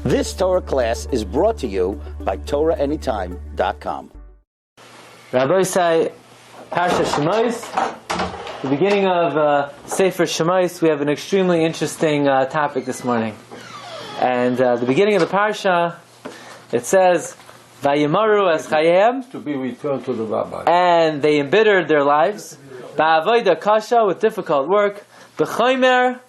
This Torah class is brought to you by TorahAnytime.com. Rabbi say, Parshas Shemos, the beginning of Sefer Shemos. We have an extremely interesting topic this morning. And the beginning of the Parsha, it says, Vayimaru es chayem, to be returned to the Rabbi. And they embittered their lives, Ba'avoda kasha, with difficult work, B'chomer,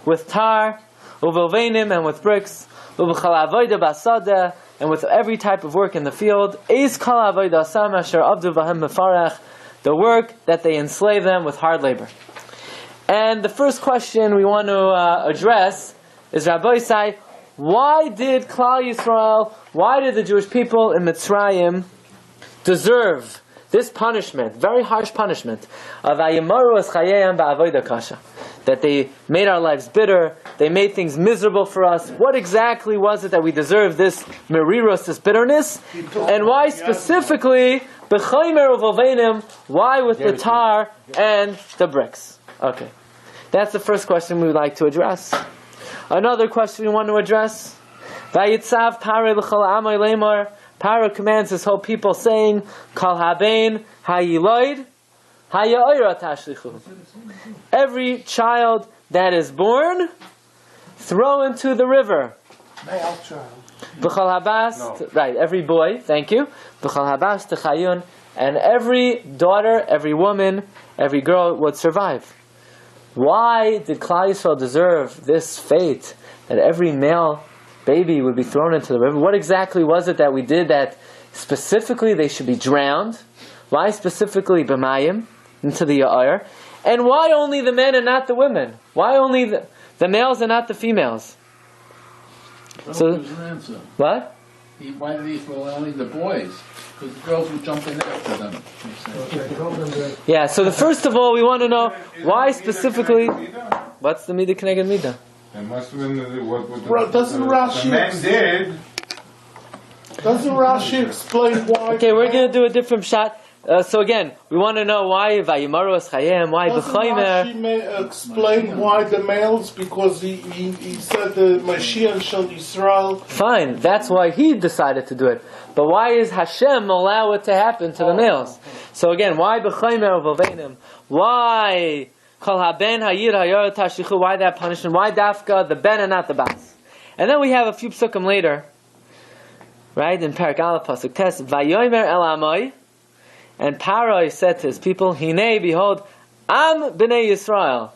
with tar, Uvilvenim, and with bricks, Uv'chal avoda basada, and with every type of work in the field, Eis kol avoda asam asher avdu v'hem mefarach, the work that they enslave them with hard labor. And the first question we want to address is, Rabbi say, why did Klal Yisrael, why did the Jewish people in Mitzrayim deserve this punishment, very harsh punishment, of Vayimaru es chayeihem ba'avoda kasha, that they made our lives bitter, they made things miserable for us? What exactly was it that we deserved this merirus, this bitterness? And why specifically, b'chomer u'volvenim, why with the tar and the bricks? Okay, that's the first question we would like to address. Another question we want to address, Vayitzav Paro l'chol amay lemar, Paro commands his whole people saying, Kol habein hayiloid haya'ira tashlichu. Every child that is born, throw into the river. Male child. B'chol habas, right, every boy, thank you. B'chol habas techayun, and every daughter, every woman, every girl would survive. Why did Klal Yisrael deserve this fate, that every male baby would be thrown into the river? What exactly was it that we did that specifically they should be drowned? Why specifically b'mayim, into the Ya'ir? And why only the men and not the women? Why only the males and not the females? Well, So, there's an answer. what? Why did he throw only the boys? Because the girls would jump in after them. Yeah, so first of all, we want to know why specifically. What's the Midah K'neged Midah? It must have been what Bro, doesn't Rashi the men did. Doesn't Rashi explain why? Okay, we're going to do a different shot. So again, we want to know why Vayimaru es chayeihem, why Doesn't b'chomer. Rashi explain why the males? Because he said the Mashiach shall Yisrael. Fine, that's why he decided to do it. But why is Hashem allow it to happen to the males? So again, why b'chomer u'volvenim? Why kol haben hayir hayar tashlichu? Why that punishment? Why dafka the ben and not the bas? And then we have a few psukim later, right, in Perek Aleph pasuk tes, Vayomer el amay. And Paro said to his people, Hinei, behold, Am b'nei Yisrael,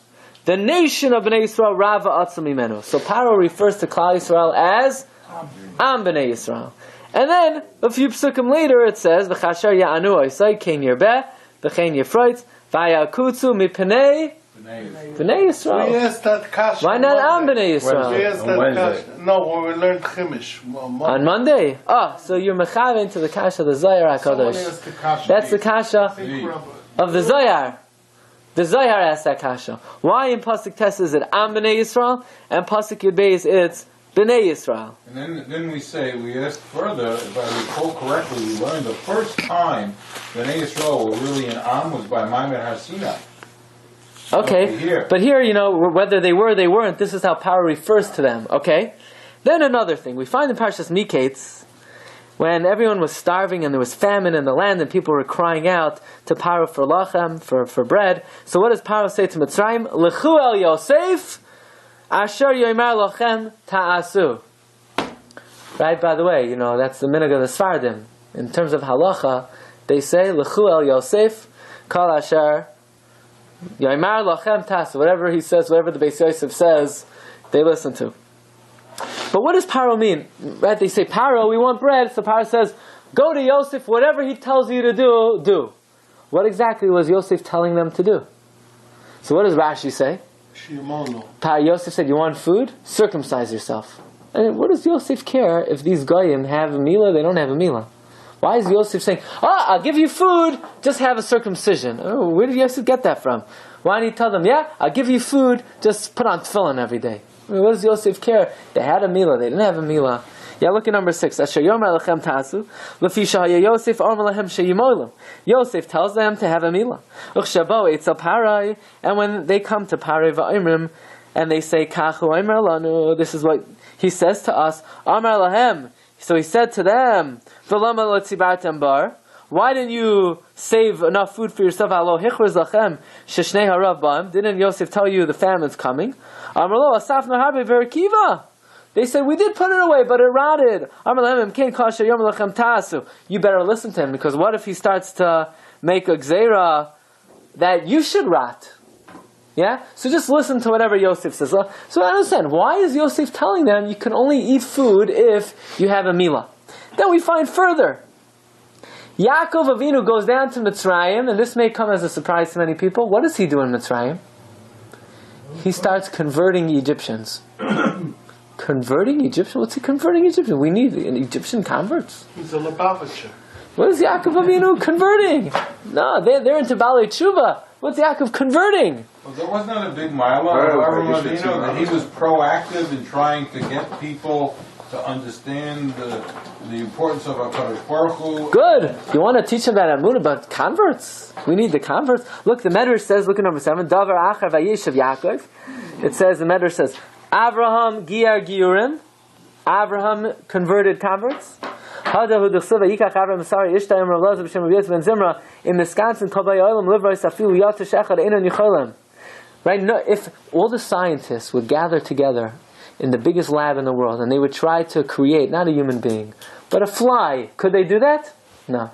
the nation of b'nei Yisrael, Rava atzam imenu. So Paro refers to Klal Yisrael as Am b'nei Yisrael. And then, a few psukim later, it says, V'chasher ya'anu oisai, Ken yirbeh, V'chein yifroitz, V'yakutzu mipnei b'nei Yisrael. We asked that kasha. Why not Am b'nei We Yisrael? asked that kasha. No, when we learned Chumash. On Monday? So you're mechaven to the kasha, the Zohar Someone HaKadosh. asked the kasha. That's the kasha of the Zohar. The Zohar asks that kasha. Why in Pasuk Tes is it Am B'nei Yisrael, and Pasuk Yud Beis it's B'nei Yisrael? And then we asked further, if I recall correctly, we learned the first time Bnei Yisrael were really in Am was by Maimed Har Sinai. Okay, but here, whether they were or they weren't, this is how Paro refers to them, okay? Then another thing, we find in Parshas Miketz, when everyone was starving and there was famine in the land and people were crying out to Paro for lachem, for bread. So what does Paro say to Mitzrayim? Lechu el Yosef, asher yomer lachem ta'asu. Right, by the way, that's the minhag of the Sfardim. In terms of halacha, they say, Lechu el Yosef, kol asher Yomer lachem tas, whatever he says, whatever the Beis Yosef says, they listen to. But what does Paro mean? Right? They say, Paro, we want bread. So Paro says, go to Yosef, whatever he tells you to do, do. What exactly was Yosef telling them to do? So what does Rashi say? Yosef said, you want food? Circumcise yourself. And what does Yosef care if these goyim have a milah, they don't have a milah? Why is Yosef saying, I'll give you food, just have a circumcision? Oh, where did Yosef get that from? Why didn't he tell them, I'll give you food, just put on tefillin every day? What does Yosef care? They had a milah, they didn't have a milah. Look at number 6. Yosef tells them to have a milah. And when they come to Paray va'imrim, and they say, this is what He says to us, Amar lahem. So he said to them, V'lama lo tzibartem bar. Why didn't you save enough food for yourself? Alo hichraz lachem sheshnei harav ba'im. Didn't Yosef tell you the famine's coming? Amar lo asafna harbe v'rekiva. They said, we did put it away, but it rotted. Amar lahem imkein kasher yom lachem ta'asu. You better listen to him, because what if he starts to make a gzeira that you should rot? Yeah? So just listen to whatever Yosef says. So I understand, why is Yosef telling them you can only eat food if you have a milah? Then we find further. Yaakov Avinu goes down to Mitzrayim, and this may come as a surprise to many people. What does he do in Mitzrayim? He starts converting Egyptians. Converting Egyptians? What's he converting Egyptians? We need Egyptian converts. He's a Lubavitcher. What is Yaakov Avinu converting? No, they're into Balei Tshuva. What's Yaakov converting? Well, there was not a big mile of Avram Avinu that he was proactive in trying to get people to understand the importance of HaKadosh Baruch Hu. Good. You want to teach them about Amunah, but converts. We need the converts. Look, the Medrash says, look at number 7, Davar Achar Vayeshev Yaakov. It says, the Medrash says, Avraham Giar Giurim. Avraham converted converts. Hadahu Duchseva Yikach Avraham Sari Ishtayim Rav Lozav Shem Rav Ben Zimra in Wisconsin Kabay Olam Livray Safiu Yatash Echad Einon Yicholim. Right? No, if all the scientists would gather together in the biggest lab in the world and they would try to create not a human being but a fly, could they do that? No.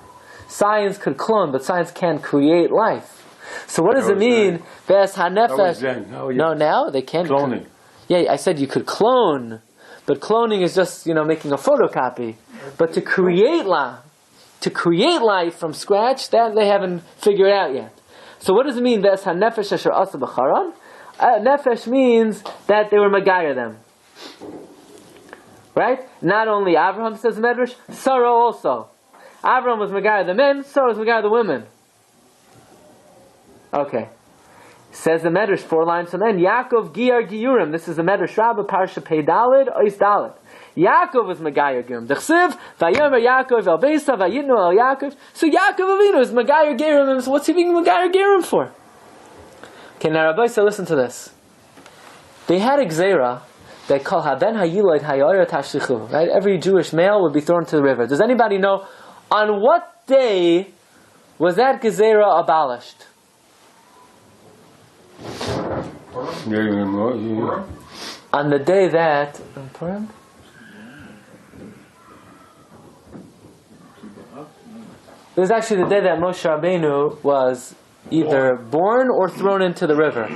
Science could clone, but science can't create life. So what does it mean? Ves hanefesh. No, now they can't. Cloning. Yeah, I said you could clone, but cloning is just making a photocopy. But to create life from scratch, that they haven't figured out yet. So what does it mean? Ves hanefesh asher asa b'charan. Nefesh means that they were magayer them. Right? Not only Avraham, says the Medrash, Sarah also. Avraham was magayer the men, Sarah was magayer the women. Okay. Says the Medrash, 4 lines from then, Yaakov Giar Giurim. This is the Medrash Rabbah, Parsha Peidalid, Ois Dalid. Yaakov was magayer Giurim. Dechsiv, Vayomer Yaakov el Beisa, Vayitnu el Yaakov. So Yaakov Avinu is magayer Giurim. So what's he being magayer Giurim for? Okay, now Rabbi said, listen to this. They had a gzeira that called haben hayilad hayayra tashlichu. Right, every Jewish male would be thrown to the river. Does anybody know on what day was that gzeira abolished? On the day that Purim? It was actually the day that Moshe Rabbeinu was either born or thrown into the river.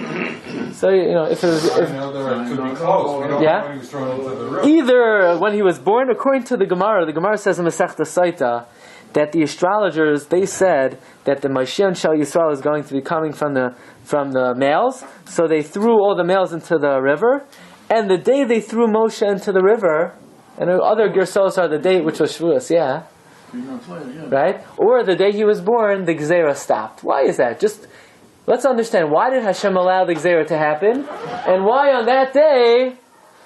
So if it was, I know that it could be close. We don't know when he was thrown into the river. Either when he was born, according to the Gemara says in Masechta Saita that the astrologers, they said that the Mashiach Shel Yisrael is going to be coming from the males, so they threw all the males into the river, and the day they threw Moshe into the river, and other Gersos are the date which was Shavuos, yeah. Right? Or the day he was born, the Gzeira stopped. Why is that? Just, let's understand, why did Hashem allow the Gzeira to happen? And why on that day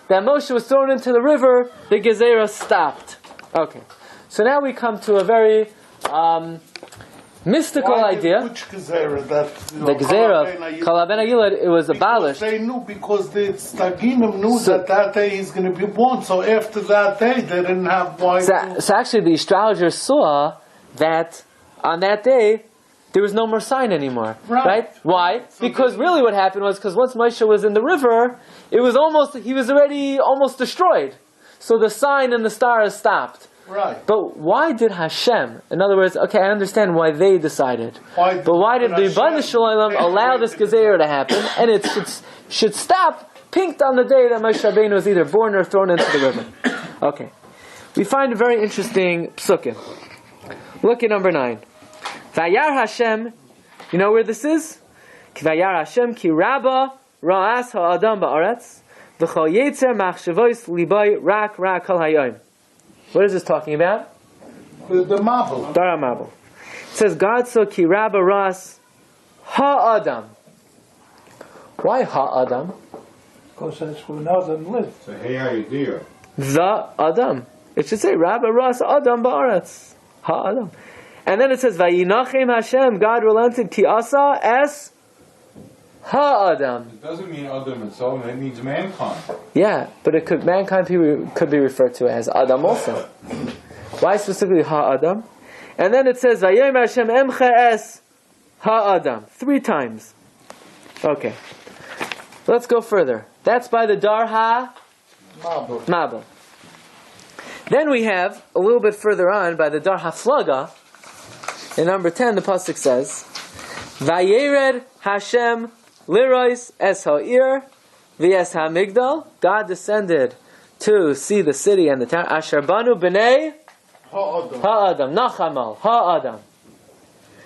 that Moshe was thrown into the river, the Gzeira stopped? Okay. So now we come to a very mystical idea. Which Gzeira? The Gzeira of Kala ben Agilad, it was abolished. They knew, because the Staginim knew that day he's going to be born, so after that day they didn't have why. So actually the astrologers saw that on that day there was no more sign anymore. Right? Why? So because really what happened was, because once Moshe was in the river, he was already almost destroyed. So the sign and the stars stopped. Right. But why did Hashem, in other words, okay, I understand why they decided, but why did the Ribono Shel Olam allow this Gezeira to happen, and it should stop pinked on the day that Moshe Rabbeinu was either born or thrown into the river? Okay. We find a very interesting psukim. Look at number 9. Vayar Hashem, you know where this is? Vayar Hashem ki rabba ra'as ha'adam ba'aretz v'chol yetzer machshavos libay rak kol hayom. What is this talking about? The marble. Torah marble. It says God saw ki rabba ras ha-adam. Why ha-adam? Because that's where Adam lived. So hey, how you do? The Adam. It should say rabba ras adam ba'aretz. Ha-adam. And then it says Vayinachem Hashem. God relented ki asa es Ha-Adam. It doesn't mean Adam itself, it means mankind. Yeah, but mankind could be referred to as Adam also. Why specifically Ha-Adam? And then it says, Vayomer Hashem emcha es Ha-Adam. 3 times. Okay. Let's go further. That's by the Dar Ha-Mabel. Then we have, a little bit further on, by the Dar Ha-Flaga, in number 10, the pasuk says, Vayered Hashem lirois es ha'ir v'es ha'migdal. God descended to see the city and the town. Asher banu b'nei ha'adam. Nachamal. Ha'adam.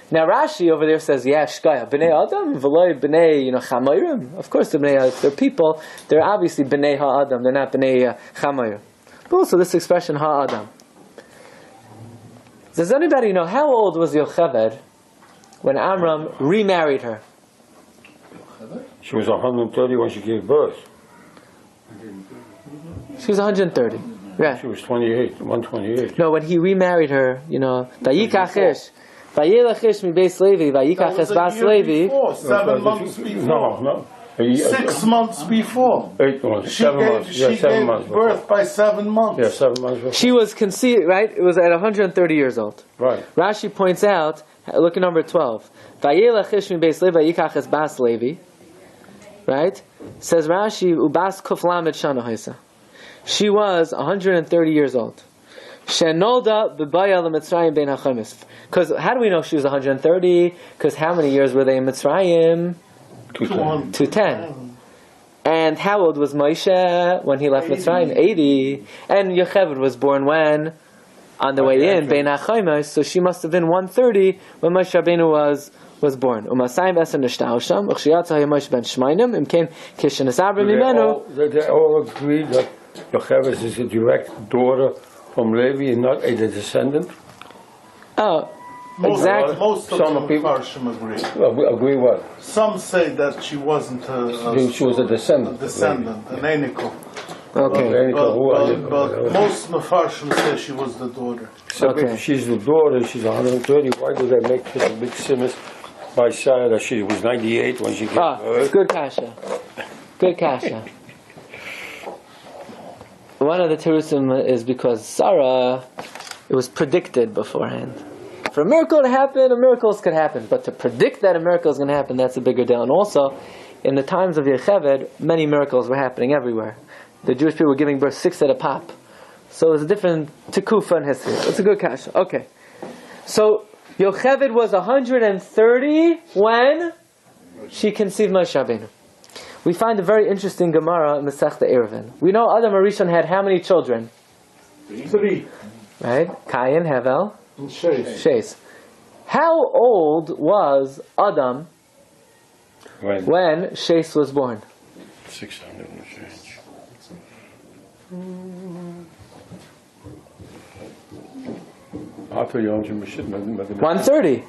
Now Rashi over there says, yeah, shkaya. B'nei adam v'loi b'nei, chamayrim. Of course, they're people. They're obviously b'nei ha'adam. They're not b'nei chamayrim. But also this expression ha'adam. Does anybody know how old was Yocheved when Amram remarried her? She was 130 when she gave birth. She was 130. Yeah. She was 128. No, when he remarried her, Vayikachish. Vayelachish mi beis Levi. Vayikachish bas Levi. 7 months before. No. 6 months before. 8 months. She 7 gave, months. she gave birth by 7 months. Yeah, 7 months before. She was conceived, right? It was at 130 years old. Right. Rashi points out, look at number 12. Vayelachish mi beis Levi. Vayikachish bas Levi. Right? Says Rashi, Ubas Kuf Lamed Shana Haisa. She was 130 years old. Shenolda b'baya l'Mitzrayim bein hachamis. Because how do we know she was 130? Because how many years were they in Mitzrayim? 210. And how old was Moshe when he left Mitzrayim? 80. And Yocheved was born when? On the way in, bein hachamis. So she must have been 130 when Moshe Rabbeinu was born. Umasayim esen nishtaosham. Uchshiyatza Moshe ben Shmainim. Imken kishenesabra mimenu. They all agree that Yocheved is a direct daughter from Levi and not a descendant. Oh, exactly. Most of Some the people Parshas agree. Agree what? Some say that she wasn't She was a descendant. an Einiko. Okay. But most Mefarshim say she was the daughter. So if she's the daughter, she's 130, why do they make such a big simus by saying that she was 98 when she gave birth? Good kasha. Good kasha. One of the terusim is because Sarah, it was predicted beforehand. For a miracle to happen, miracles could happen. But to predict that a miracle is going to happen, that's a bigger deal. And also, in the times of Yocheved, many miracles were happening everywhere. The Jewish people were giving birth 6 at a pop. So it was a different tekufa in history. It's a good kasha. Okay. So Yocheved was 130 when she conceived Moshe Rabbeinu. We find a very interesting Gemara in Masechta Eruvin. We know Adam Arishon had how many children? 3. Right? Cain, Hevel, And Shes. Shes. How old was Adam when Shes was born? 600 and change. 130.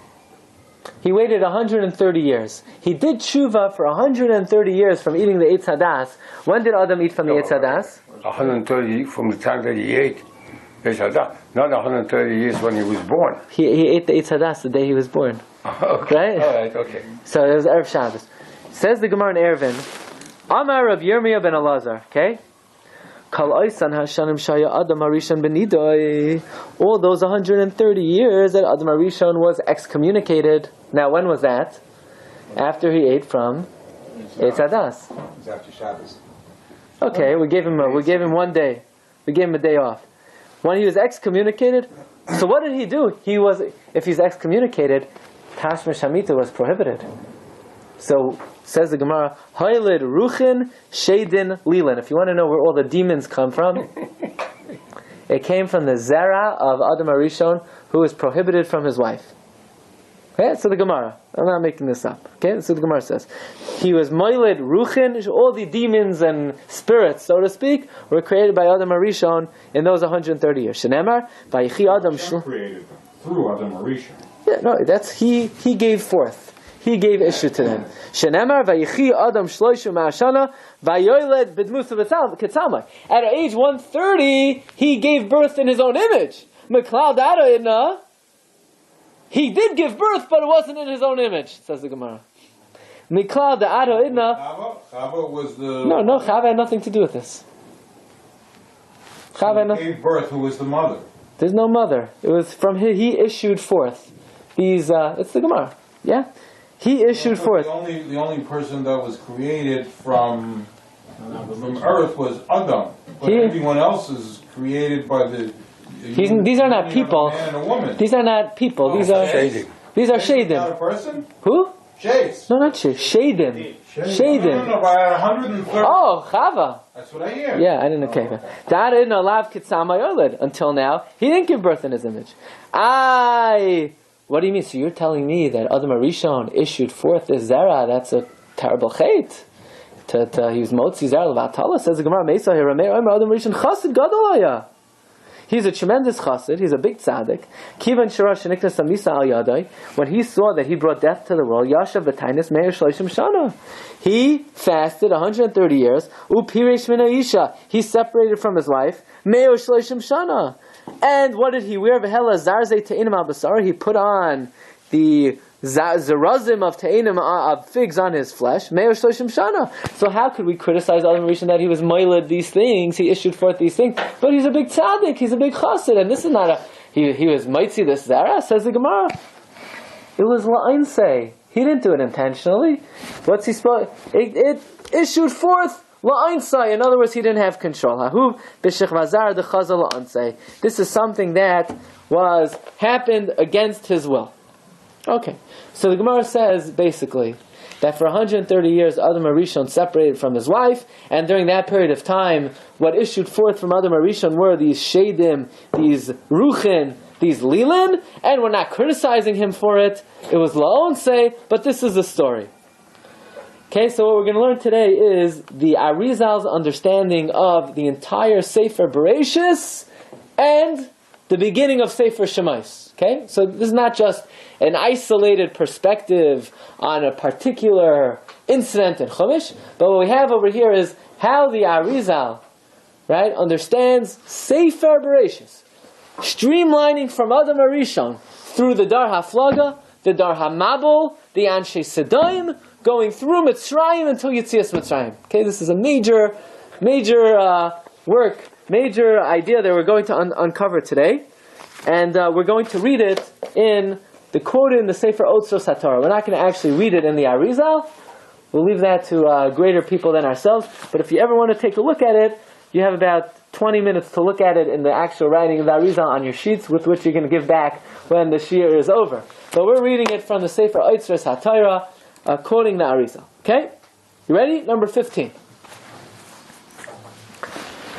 He waited 130 years. He did tshuva for 130 years from eating the Eitz Hadas. When did Adam eat from the Eitz Hadas? 130 from the time that he ate Eitz Hadas. Not 130 years when he was born. He ate the Eitz Hadas the day he was born. Okay. Right? All right, okay. So it was Erev Shabbos. Says the Gemara in Eruvin, Amar Rab Yirmiyah ben Elazar, okay? Kal Oisan Hashanim Shaya Adam Arishon Benidoi. All those 130 years that Adam Arishon was excommunicated. Now, when was that? After he ate from Eitz Hadas. It was after Shabbos. Okay, we gave him 1 day. We gave him a day off. When he was excommunicated, so what did he do? If he's excommunicated, Tashmish Hamita was prohibited. So says the Gemara, Hailid Ruchin Shadin Lilan. If you want to know where all the demons come from, it came from the Zera of Adam Arishon, who was prohibited from his wife. Okay, so the Gemara. I'm not making this up. Okay, so the Gemara says he was Moilid Ruchin. All the demons and spirits, so to speak, were created by Adam Arishon in those 130 years. Shenemar Vayichi Adam Created them through Adam Arishon. Yeah, no, that's he gave forth. He gave issue to them. Shenemar Vayichi Adam Shloishu Ma'ashana Vayoyled B'dmusa Ketzalmai. At age 130, he gave birth in his own image. McLeod Adayna. He did give birth, but it wasn't in his own image, says the Gemara. Mikla the Ado Idna. Chava was the... No, Chava had nothing to do with this. Chava Who gave birth, who was the mother? There's no mother. It was from he issued forth these. It's the Gemara. Yeah, he issued forth. The only person that was created from earth was Adam, but everyone else is created by the. These are not people. A man and a woman. These are not people. These are Shading. These are Not a shadim. person. Who? Shades. No, not shadim. Shadim. No, by 130. Oh, Chava. That's what I hear. Yeah, I didn't know. Okay. Dad didn't allow Kitzama Yolid until now. He didn't give birth in his image. What do you mean? So you're telling me that Adam Arishon issued forth this Zera? That's a terrible chait. He was Motzi Zera Levatala. Says the Gemara, Mesa here, Adam Arishon Chassid Gadolaya. He's a tremendous chassid. He's a big tzaddik. Kivan Sharash Sheniknas Amisa Al Yadai. When he saw that he brought death to the world, Yashav B'Tainis Meir Shloshim Shana. He fasted 130 years. Upiresh Min Isha. He separated from his wife. Meir Shloshim Shana. And what did he wear? V'Hela Zarze Te'inim Al Basar. He put on the zerazim of te'inim of figs on his flesh. Meir Shloshim Shana. So how could we criticize Adam Rishon that he was moiled these things? He issued forth these things, but he's a big tzaddik. He's a big chassid, and this is not a. He was mitzi this zara. Says the Gemara. It was la'ainse. He didn't do it intentionally. What's he supposed? It issued forth la'ainse. In other words, he didn't have control. Hahu b'shich vazar dechazal la'ainse. This is something that happened against his will. Okay, so the Gemara says basically that for 130 years Adam Arishon separated from his wife, and during that period of time, what issued forth from Adam Arishon were these shadim, these ruchin, these lilin, and we're not criticizing him for it. It was la'onse, but this is the story. Okay, so what we're going to learn today is the Arizal's understanding of the entire Sefer Bereshis and the beginning of Sefer Shemos. Okay, so this is not just an isolated perspective on a particular incident in Chumash, but what we have over here is how the Arizal, right, understands Sefer Bereshis, streamlining from Adam Arishon through the Dar HaFlaga, the Dar HaMabul, the Anshe Sedaim, going through Mitzrayim until Yetzias Mitzrayim. Okay, this is a major work, major idea that we're going to uncover today, and we're going to read it in the quote in the Sefer Otzros HaTorah. We're not going to actually read it in the Arizal. We'll leave that to greater people than ourselves. But if you ever want to take a look at it, you have about 20 minutes to look at it in the actual writing of the Arizal on your sheets, with which you're going to give back when the Shiur is over. But we're reading it from the Sefer Otzros HaTorah, quoting the Arizal. Okay? You ready? Number 15.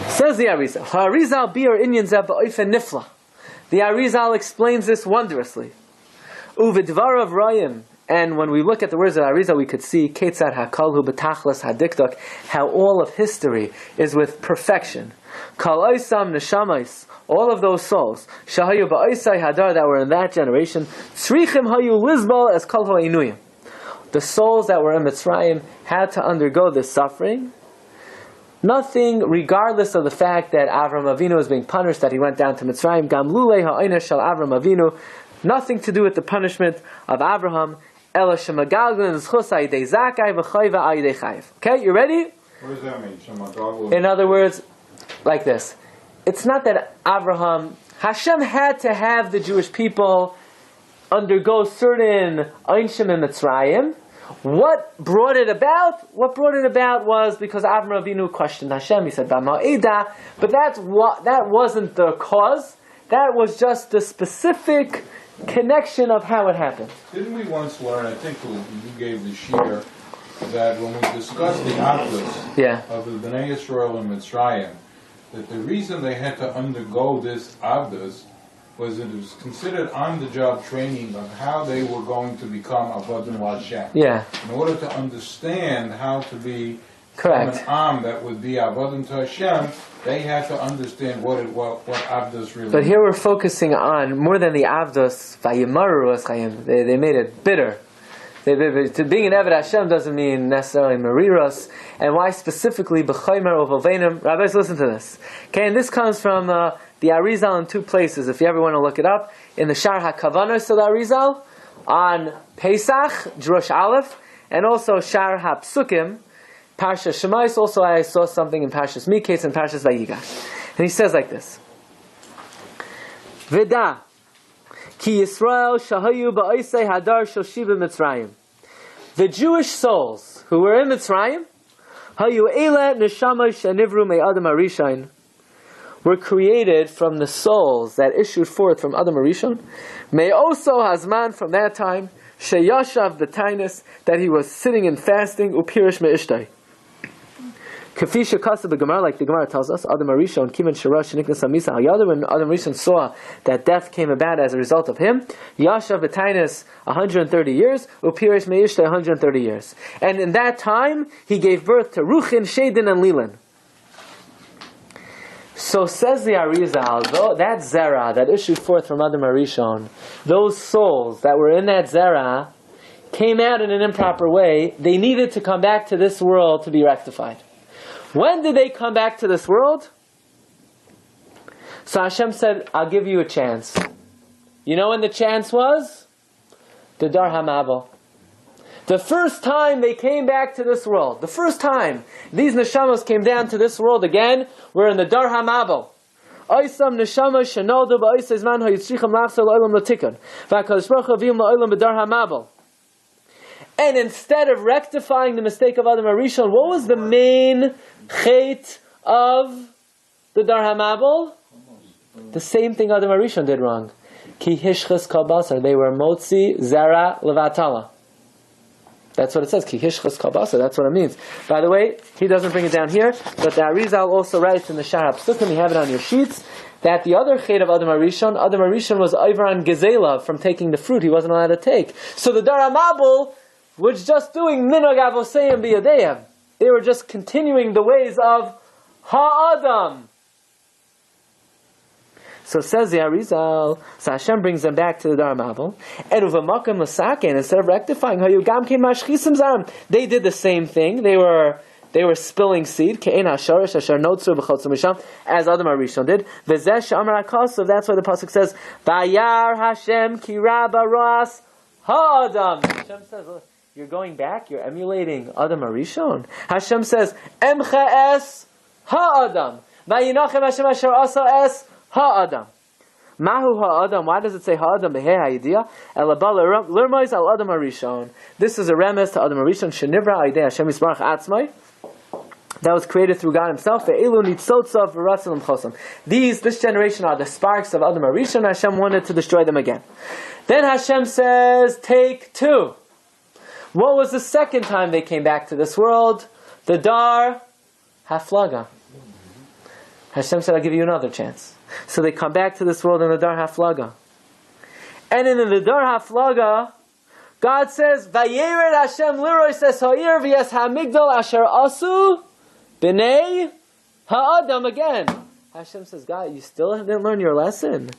Says the Arizal, Ha'arizal bi'ar inyan zeh ba'ofen nifla. The Arizal explains this wondrously. Uvidvarav rayim, and when we look at the words of Arizal, we could see ketzad hakalhu betachlas hadiktok, how all of history is with perfection. Kal oisam neshamais, all of those souls shahayu ba'oisai hadar, that were in that generation, tzrichim hayu lizbal as kal ha'inuyim. The souls that were in Mitzrayim had to undergo this suffering. Nothing, regardless of the fact that Avram Avinu was being punished, that he went down to Mitzrayim. Gam lulei ha'oiner shel Avram Avinu. Nothing to do with the punishment of Abraham. Ela shemagalgan zchus ayidei zakai v'chayva ayidei chayiv. Okay, you ready? What does that mean? Shemagalgan? In other words, like this. It's not that Hashem had to have the Jewish people undergo certain einshim in Mitzrayim. What brought it about? What brought it about was because Avram Avinu questioned Hashem. He said, "B'ma'ida," but that wasn't the cause. That was just the specific connection of how it happened. Didn't we once learn, I think you gave the Shiur, that when we discussed the Avdus of the Bnei Yisrael in Mitzrayim, that the reason they had to undergo this Avdus was that it was considered on-the-job training of how they were going to become Avodim L'Hashem. Yeah. In order to understand how to be correct an Am that would be Avodim to Hashem, they had to understand what Avdus really But here we're focusing on, more than the Avdus, Vayimaru Eschayim. They made it bitter. To being an Eved Hashem doesn't mean necessarily Mariros. And why specifically B'chaymer Ovalvenim? Rabbis, listen to this. Okay, and this comes from the Arizal in two places, if you ever want to look it up. In the Shar HaKavanos of the Arizal, on Pesach, Drush Aleph, and also Shar HaPsukim, Parsha Shemos, also I saw something in Parshas Miketz and Parshas Vayigash. And he says like this, V'da, ki Yisrael shahayu ba'oisei hadar shel shiva Mitzrayim. The Jewish souls who were in Mitzrayim, hayu eile neshama shenivru me'adam harishayin, were created from the souls that issued forth from Adam Arishon. May also Hazman, from that time, Sheyashav B'tainis, that he was sitting and fasting, Upirish Me'ishtai. Kafisha Kasa B'Gemara, like the Gemara tells us, Adam Arishon, Kivan Sharash, Niknas Amisa Hayada, when Adam Arishon saw that death came about as a result of him, Yashav B'tainis 130 years, Upirish Me'ishtai 130 years. And in that time, he gave birth to Ruchin, Shedin, and Lilan. So says the Arizal, though, that Zerah that issued forth from Adam Arishon, those souls that were in that Zerah came out in an improper way. They needed to come back to this world to be rectified. When did they come back to this world? So Hashem said, I'll give you a chance. You know when the chance was? The Dar HaMabel. The first time they came back to this world, the first time these neshamos came down to this world again, were in the Dar HaMabel. Oisam neshama shenoldu ba'oisei zman hayitzricham lachzor la'olam l'tikun. V'HaKadosh Baruch Hu aviim la'olam b'Dar HaMabel. And instead of rectifying the mistake of Adam Arishon, what was the main chait of the Dar HaMabel? The same thing Adam Arishon did wrong. Ki hishchas kol basar. They were motzi zera levatala. That's what it says. Ki hishchas kol basar. That's what it means. By the way, he doesn't bring it down here, but the Arizal also writes in the Shar HaPsukim, you have it on your sheets, that the other chait of Adam Arishon was over on gezela, from taking the fruit he wasn't allowed to take. So the Dar HaMabel was just doing minog avoseim biyadeyim. They were just continuing the ways of Ha'adam. So says the Arizal, so Hashem brings them back to the Dar HaMabel, and uvamakim l'saken, instead of rectifying, they did the same thing. They were spilling seed, as Adam Arishon did. That's why the pasuk says, Vayar Hashem ki rabba roas ha'adam. Hashem says, look, you're going back, you're emulating Adam Arishon. Hashem says, Emcha es ha'adam. Vayinachem Hashem asher asa es ha'adam. Mahu ha'adam. Why does it say ha'adam? Behei ha'idiyah. Elabal l'rmois al Adam Arishon. This is a remes to Adam Arishon. Shenivra ha'idei Hashem yisbarach atzmai. That was created through God Himself. This generation are the sparks of Adam Arishon. Hashem wanted to destroy them again. Then Hashem says, take two. What was the second time they came back to this world? The Dar Haflaga. Hashem said, I'll give you another chance. So they come back to this world in the Dar Haflaga. And in the Dar Haflaga, God says, Vayered Hashem lirois es ha'ir v'yes ha'migdal asher asu b'nei ha'adam again. Hashem says, God, you still didn't learn your lesson.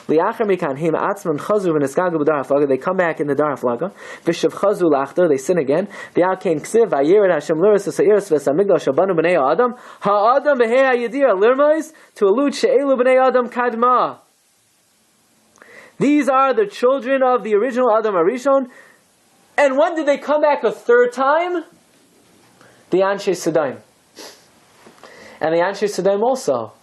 They come back in the Dar Haflaga. They sin again. To allude she'elu b'nei Adam kadma. These are the children of the original Adam Arishon. And when did they come back a third time? The Anshe Sodom. And the Anshe Sodom also,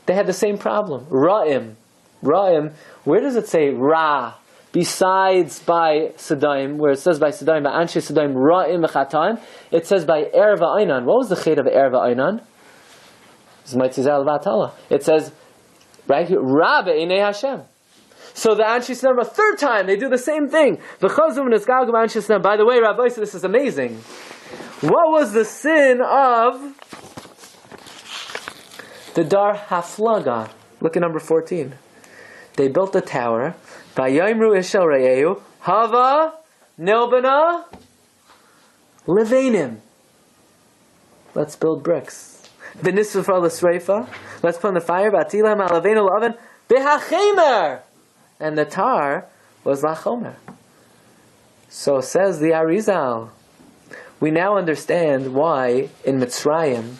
they had the same problem. Ra'im, where does it say Ra? Besides by Sodom, where it says by Sodom, by Anshe Sodom, Ra'im v'chataim, it says by Er v'Ainan. What was the chait of Er v'Ainan? It says, right here, Ra b'einei Hashem. So the Anshe Sodom, a third time, they do the same thing. By the way, Rabbi said this is amazing. What was the sin of the Dar Haflaga? Look at number 14. They built a tower. Vayimru ishel re'eu hava nilbana levanim. Let's build bricks. V'nisufra l'sreifa. Let's put on the fire. V'atilam alavenu l'oven b'hachemer. And the tar was lachomer. So says the Arizal. We now understand why in Mitzrayim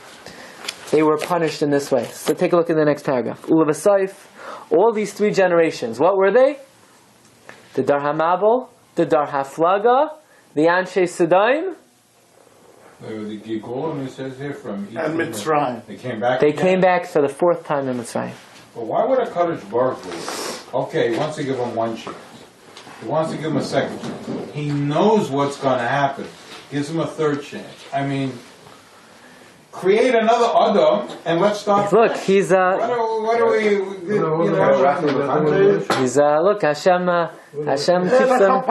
they were punished in this way. So take a look in the next paragraph. Ulavasayf, all these three generations, what were they? The Dar HaMabel, the Dar Haflaga, the Anshe Sedaim. They were the Gigul, and it says here from Egypt. And Mitzrayim. They came back. They again? came back for the fourth time in Mitzrayim. But why would a Kadosh Baruch Hu? Okay, he wants to give him one chance. He wants to give him a second chance. He knows what's going to happen. Gives him a third chance. I mean, create another Adam and let's start. Look, he's What are we? He's look, Hashem keeps them.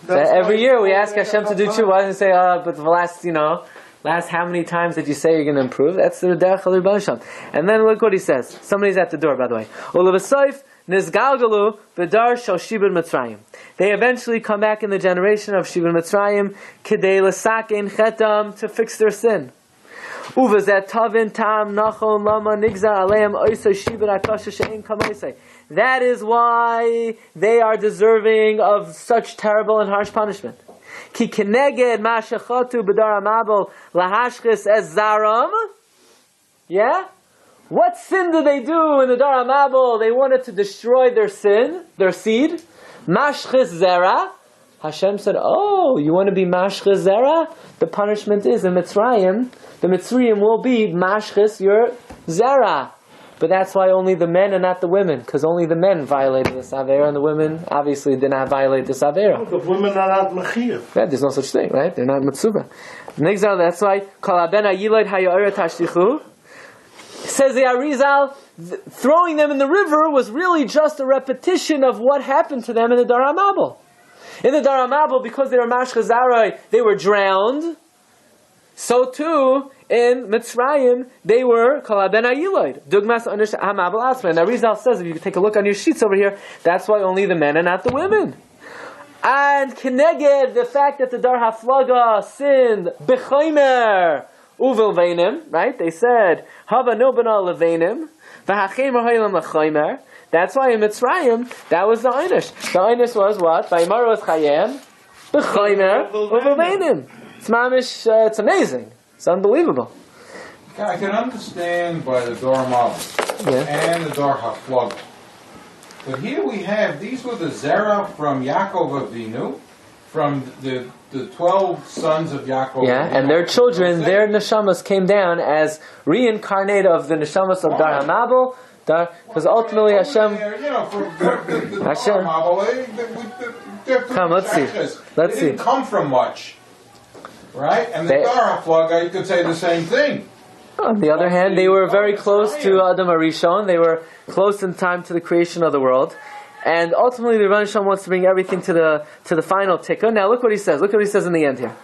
Every year we ask Hashem to do tshuva and say, but the last how many times did you say you're going to improve? That's the derech Rebbe Hashem. And then look what he says. Somebody's at the door, by the way. Ulevasoif nizgalgalu b'dar shel shibud Mitzrayim. They eventually come back in the generation of Shibud Mitzrayim kidei l'sakein chetam, to fix their sin. Uvazet tavin tam nachon lama nigza aleim oisay shibud akasha she'en kamaisay. That is why they are deserving of such terrible and harsh punishment. Ki keneged ma shechatu b'dar amabel lahashchis ez zaram. Yeah? What sin did they do in the Dar Amabel? They wanted to destroy their sin, their seed. Mashchis zera. Hashem said, oh, you want to be mashchis zera? The punishment is in Mitzrayim. The Mitzrayim will be mashchis your zera. But that's why only the men and not the women, because only the men violated this avera, and the women obviously did not violate this avera. The women are not mechir. Yeah, there's no such thing, right? They're not mitzuba. That's why kol haben hayiloid haya'ora tashtichu. Says the Arizal, throwing them in the river was really just a repetition of what happened to them in the Dar HaMabel. In the Dar HaMabel, because they were mashchazarai, they were drowned. So too, in Mitzrayim, they were kol ben hayiloid. Dugmas anish HaMabel asma. And Arizal says, if you take a look on your sheets over here, that's why only the men and not the women. And keneged, the fact that the Dar HaFlaga sinned, b'chaymer, Uvel Veinim, right? They said, Hava no bana leveinim, v'hachem ha'olam l'chaymer. That's why in Mitzrayim, that was the einish. The einish was what? V'imar was chayem, b'chaymer, uvel veinim. It's mamish, it's amazing. It's unbelievable. I can understand by the Dor Mabel and the Dor HaFlaga. But here we have, these were the Zerah from Yaakov Avinu, from the 12 sons of Yaakov. Yeah, and their children, their neshamas came down as reincarnate of the neshamas of Dar HaMabel, because ultimately Hashem... Hashem... Come, let's see. They didn't come from much. Right? And the Dar HaFlaga, you could say the same thing. On the other hand, they were very close to Adam Arishon. They were close in time to the creation of the world. And ultimately, the Rebbe Shalom wants to bring everything to the final tikkun. Now, look what he says. Look what he says in the end here.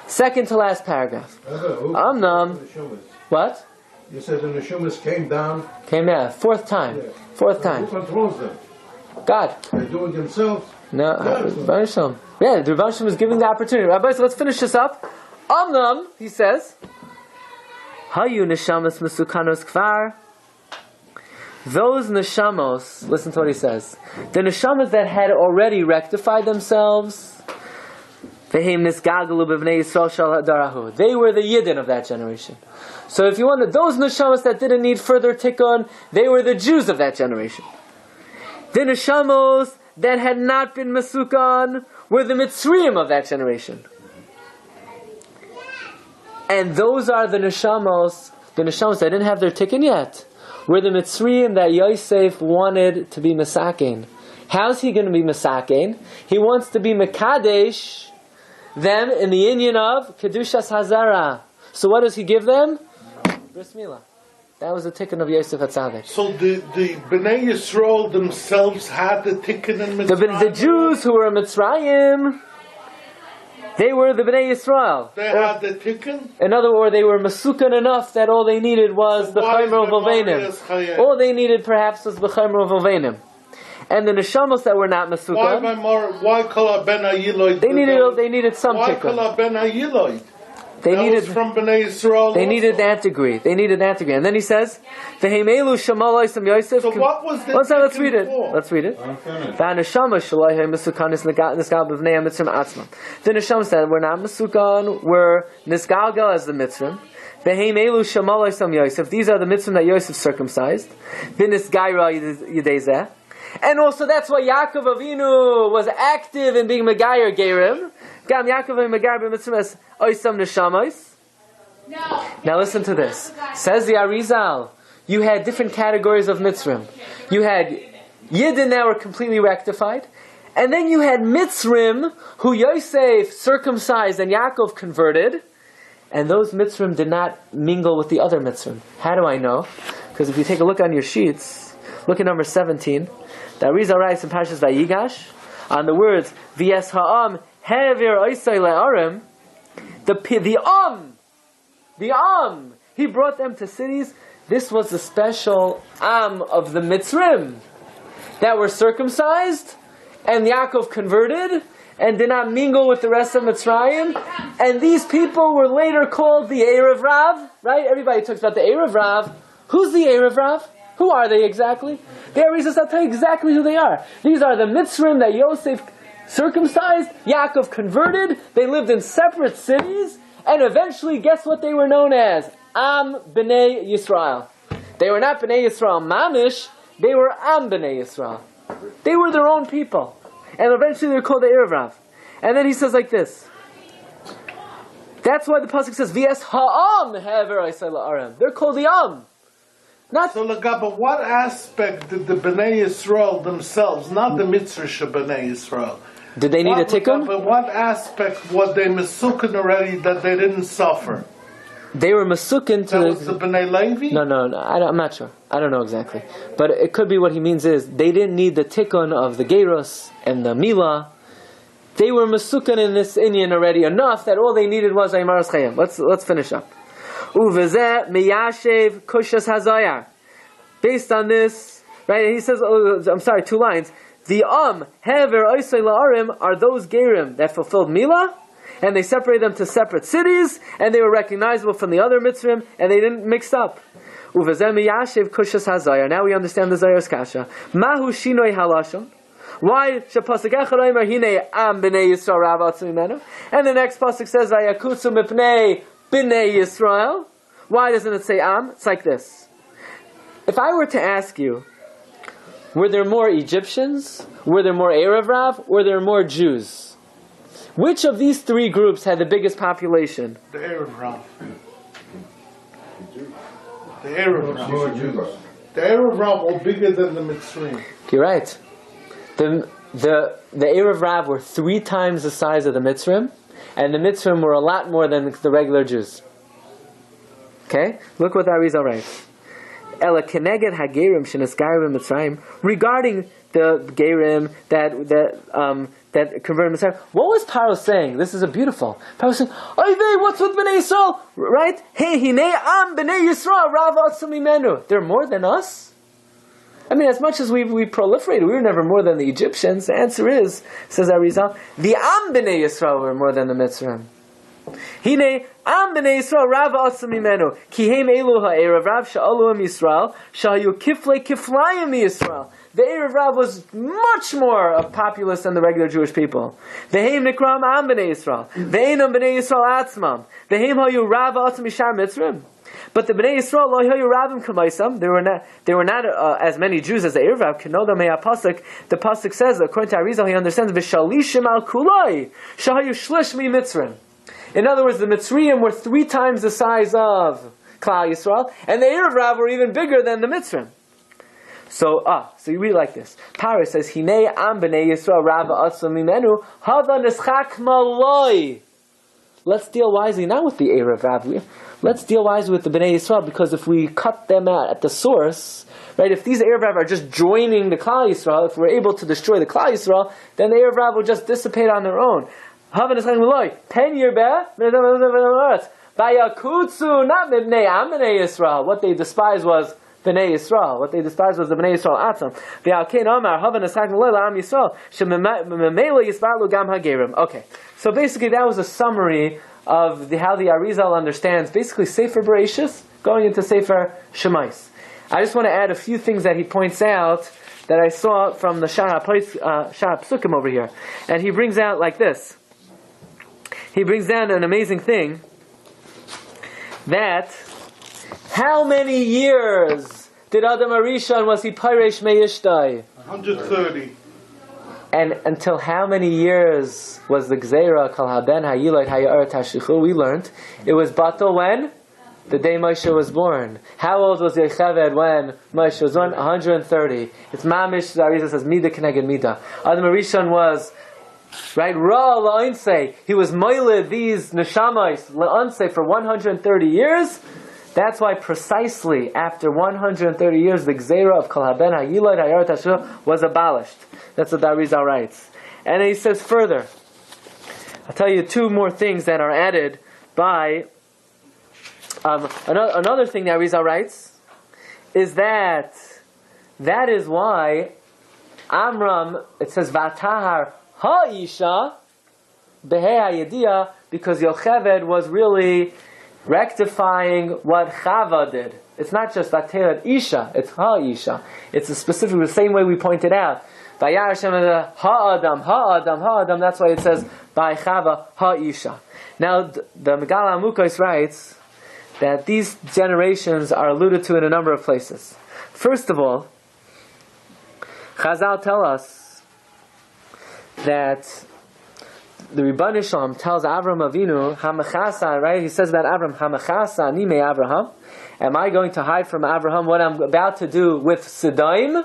Second to last paragraph. Amnam. What? You said the Neshumas came down. Came down. Fourth time. Fourth time. Who controls them? God. They're doing themselves. No, Rebbe Shalom. Yeah, the Rebbe Shalom is giving the opportunity. Rabbi, so let's finish this up. Amnam, he says. Hayu neshamas mesukanos kvar. Those neshamos, listen to what he says. The neshamos that had already rectified themselves, they were the Yidden of that generation. So if you wanted those neshamos that didn't need further tikkun, they were the Jews of that generation. The neshamos that had not been mesukan were the Mitzrayim of that generation. And those are the neshamos that didn't have their tikkun yet. Were the Mitzrayim that Yosef wanted to be Mesakein. How's he going to be Mesakein? He wants to be Mekadesh them in the union of Kedushas Hazara. So what does he give them? Bris Milah. That was the tikkun of Yosef HaTzadik. So the Bnei Yisrael themselves had the tikkun in Mitzrayim? The Jews who were in Mitzrayim, they were the Bnei Yisrael. They had the tikkun? In other words, they were Masukan enough that all they needed was the Chaymer of Ovenim. All they needed perhaps was the Chaymer of Ovenim. And the Neshamos that were not Masukan, why Kala Ben HaYiloid? They needed some Why tikkun. Kala Ben HaYiloid? They needed from Bnei Yisrael. They needed that degree. They needed that degree. And then he says, "V'heimelu shamal oisam Yosef." So what was the let's read it. for? Let's read it. V'haneshama shalai ha'misukan nisgal b'vnei ha'mitzrim atzmam. The neshamos that were not misukan were nisgalgal as the mitzrim. V'heimelu shamal oisam Yosef. These are the mitzrim that Yosef circumcised. V'nisgaira yidezeh. And also that's why Yaakov Avinu was active in being Megayer Gerim. Gam Yaakov Megar b'Mitzrim es oisam neshamis. Now listen to this. Says the Arizal, you had different categories of Mitzrim. You had Yidden that were completely rectified, and then you had Mitzrim who Yosef circumcised and Yaakov converted, and those Mitzrim did not mingle with the other Mitzrim. How do I know? Because if you take a look on your sheets, look at number 17. The Arizal writes in Parshas Vayigash on the words V'yes ha'am hever oisai le'arim. The Am, he brought them to cities. This was the special Am of the Mitzrim that were circumcised, and Yaakov converted, and did not mingle with the rest of Mitzrayim. And these people were later called the Erev Rav, right? Everybody talks about the Erev Rav. Who's the Erev Rav? Who are they exactly? The Arizal will tell you exactly who they are. These are the Mitzrim that Yosef circumcised, Yaakov converted. They lived in separate cities. And eventually, guess what they were known as? Am B'nai Yisrael. They were not B'nai Yisrael Mamish, they were Am B'nai Yisrael. They were their own people. And eventually they were called the Erev Rav. And then he says like this. That's why the pasuk says, V'yes ha'am hever oisai la'arim. They're called the Am. Not so, but what aspect did the B'nai Yisrael themselves, not the Mitzvah B'nai Yisrael, did they need a tikkun? But what aspect was they mesukin already that they didn't suffer? They were mesukin to... That was the B'nai Levi? No, I'm not sure. I don't know exactly. But it could be what he means is, they didn't need the tikkun of the Geros and the Milah. They were mesukin in this Indian already enough that all they needed was Aymaras Chayim. Let's finish up. Uvezeh miyashev kushas hazayar. Based on this, right, he says, 2 lines. The hever oisai la'arim are those gerim that fulfilled milah, and they separated them to separate cities, and they were recognizable from the other mitzvim, and they didn't mix up. Uvezem yashiv kushas hazayar. Now we understand the Zayar's kasha. Mahu shinoi halashon. Why shepasuk echad omer hine am b'nei Yisrael rav atzum mimenu? And the next pasuk says vayakutzu mipnei b'nei Yisrael. Why doesn't it say am? It's like this. If I were to ask you, were there more Egyptians? Were there more Erev Rav? Were there more Jews? Which of these 3 groups had the biggest population? The Erev Rav. The Erev Rav. The Erev Rav were bigger than the Mitzrayim. You're right. The Erev Rav were 3 times the size of the Mitzrayim, and the Mitzrayim were a lot more than the regular Jews. Okay? Look what the Arizal writes. Ela keneged hagerim shenesgarim Mitzrayim, regarding the gerim that converted Mitzrayim. What was Paro saying? This is a beautiful. Paro was saying, "Oy what's with Bnei Yisrael?" Right? Hey, hinei am Bnei Yisrael rav atzum mimenu. They're more than us. I mean, as much as we proliferated, we were never more than the Egyptians. The answer is, says Arizal, the am Bnei Yisrael were more than the Mitzrayim. Hine am b'nei Yisrael rav atzum mimenu ki heim elu ha'erev rav sha'aluim Yisrael sha'ayu kiflayim Yisrael. The Erev Rav was much more populous than the regular Jewish people. V'heim nikram am b'nei Yisrael v'einam b'nei Yisrael atzmam v'heim ha'yu rav atzum mishar mitzrim. But the b'nei Yisrael lo ha'yu ravim k'maisam. There were not as many Jews as the Erev Rav. K'nodam pasuk. The pasuk says, according to Arizal, he understands v'shalishim al kulai sha'ayu shlish mi mitzrim. In other words, the Mitzrayim were 3 times the size of Klal Yisrael, and the Erev Rav were even bigger than the Mitzrayim. So you read like this. Parshas says, Hinei am b'nei Yisrael rav atzum mimenu hava neschak maloi. Let's deal wisely, not with the Erev Rav. Let's deal wisely with the Bnei Yisrael, because if we cut them out at the source, right, if these Erev Rav are just joining the Klal Yisrael, if we're able to destroy the Klal Yisrael, then the Erev Rav will just dissipate on their own. Havan is like pen year Vayakutsu, not Bnei Am Bnei Yisrael. What they despised was Bnei Yisrael. What they despised was the Bnei Yisrael Atzam. V'alkein Amar Havan is Am Yisrael Shememela Yisbarlu Gam Hagerim. Okay, so basically that was a summary of how the Arizal understands basically Sefer Bereshis going into Sefer Shemos. I just want to add a few things that he points out that I saw from the Shara Psukim over here, and he brings out like this. He brings down an amazing thing, that how many years did Adam Arishon was he Pairesh Meishtai? 130. And until how many years was the Gzeira Kal Haben Hayilot Hayar Tashichu? We learned it was batal when? The day Moshe was born. How old was Yocheved when Moshe was born? 130. It's Mamish, the Arizal says, Mida Keneged Mida. Adam Arishon was, right, Ra La'onse. He was Moiled these Neshamas La'onse for 130 years. That's why precisely after 130 years, the Gzeira of Kal Haben Hayilot Hayar Tashichu was abolished. That's what the Arizal writes. And he says further, I'll tell you two more things that are added by another thing that Arizal writes is that is why Amram, it says Vatahar Ha'isha Behei HaYediyah, because Yocheved was really rectifying what Chava did. It's not just Vatahar Isha, it's Ha'isha. It's specifically the same way we pointed out. Vayar Hashem Ha'adam, that's why it says by Chava Ha'isha. Now the Megala Amukos writes that these generations are alluded to in a number of places. First of all, Chazal tell us that the Rebbeinu Shalom tells Avram Avinu, Hamachasa, right? He says about Avram, Hamachasa ani me Avraham. Am I going to hide from Avraham what I'm about to do with Sedaim?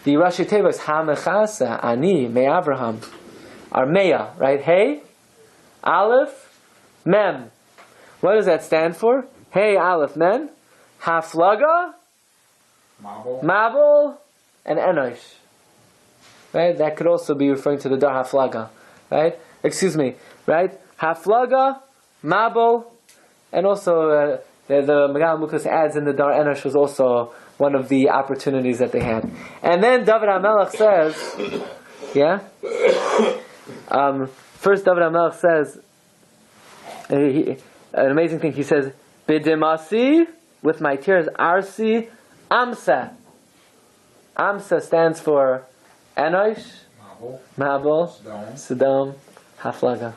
The Rashi Teva is Hamachasa ani me Avraham. Armeya, right? Hey, Aleph, Mem. What does that stand for? Hey, Aleph, Mem. Haflaga, Mabul, and Enosh. Right? That could also be referring to the Dar Haflaga. Right? Excuse me. Right? Haflaga, Mabul, and also the Megal Mukas adds in the Dar Enosh was also one of the opportunities that they had. And then David HaMelech says, yeah? First David HaMelech says, an amazing thing, he says, Bidimasi, with my tears, Arsi, Amsa. Amsa stands for Enosh, Mabul, Sodom, Haflaga.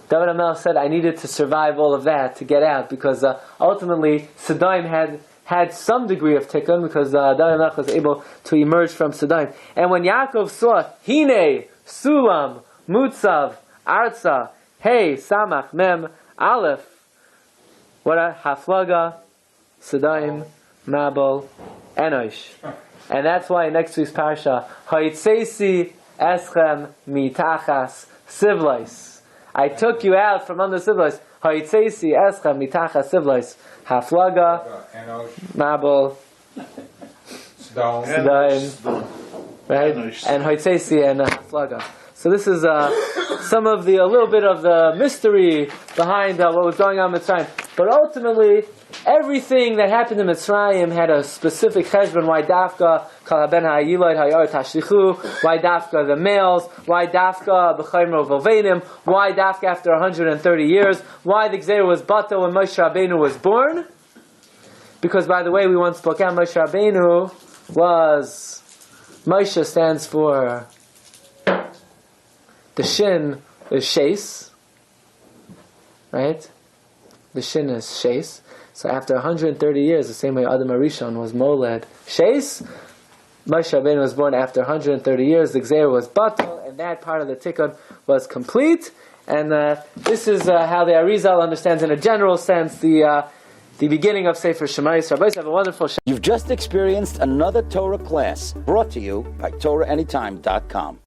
David HaMelech said, I needed to survive all of that to get out, because ultimately Sodom had some degree of tikkun, because David HaMelech was able to emerge from Sodom. And when Yaakov saw, Hine, Sulam, Mutzav, Arza, Hey, Samach, Mem, Aleph, what are Haflaga, Sodom, Mabul, Enosh. And that's why next week's Parsha, Ha'itzeisi eschem mitachas sivlais. I took you out from under sivlais. Ha'itzeisi eschem mitachas sivlais. Haflaga, Mabul, Sodom, right? And Ha'itzeisi and Haflaga. So this is some of a little bit of the mystery behind what was going on in Mitzrayim. But ultimately, everything that happened in Mitzrayim had a specific cheshbon. Why dafka kal haben ha'yilot hayar tashlichu? Why dafka the males? Why dafka b'chaymer v'ovenim? Why dafka after 130 years? Why the Gzeira was bata when Moshe Rabbeinu was born? Because, by the way, we once spoke out, Moshe Rabbeinu was, Moshe stands for, the shin is sheis, right? The shin is sheis. So after 130 years, the same way Adam Arishon was moled sheis, Moshe Rabbeinu was born after 130 years. The Gzeira was batal, and that part of the tikkun was complete. And this is how the Arizal understands, in a general sense, the beginning of Sefer Shemos. Rabbi, have a wonderful. You've just experienced another Torah class brought to you by TorahAnytime.com.